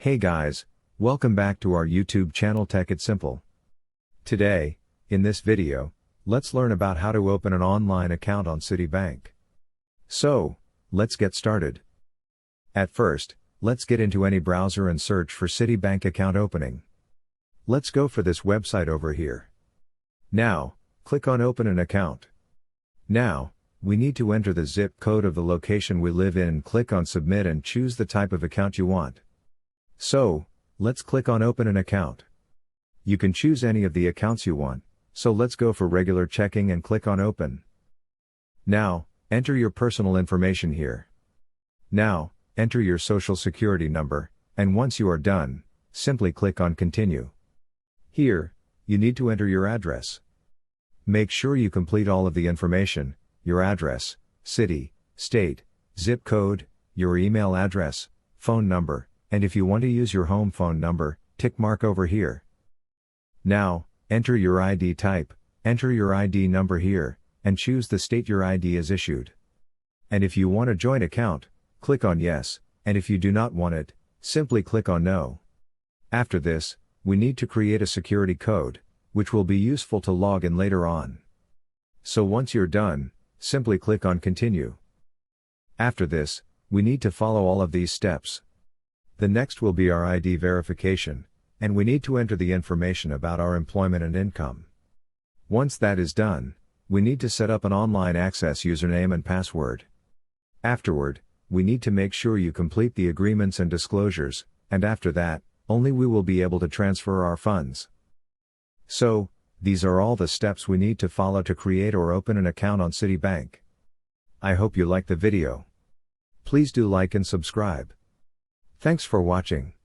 Hey guys, welcome back to our YouTube channel Tech It Simple. Today, in this video, let's learn about how to open an online account on Citibank. So, let's get started. At first, let's get into any browser and search for Citibank account opening. Let's go for this website over here. Now, click on Open an Account. Now, we need to enter the zip code of the location we live in and click on Submit and choose the type of account you want. So, let's click on Open an Account. You can choose any of the accounts you want, so let's go for regular checking and click on Open. Now, enter your personal information here. Now, enter your social security number, and once you are done, simply click on Continue. Here, you need to enter your address. Make sure you complete all of the information, your address, city, state, zip code, your email address, phone number, and if you want to use your home phone number, tick mark over here. Now, enter your ID type, enter your ID number here, and choose the state your ID is issued. And if you want a joint account, click on Yes, and if you do not want it, simply click on No. After this, we need to create a security code, which will be useful to log in later on. So once you're done, simply click on Continue. After this, we need to follow all of these steps. The next will be our ID verification, and we need to enter the information about our employment and income. Once that is done, we need to set up an online access username and password. Afterward, we need to make sure you complete the agreements and disclosures, and after that, only we will be able to transfer our funds. So, these are all the steps we need to follow to create or open an account on Citibank. I hope you liked the video. Please do like and subscribe. Thanks for watching.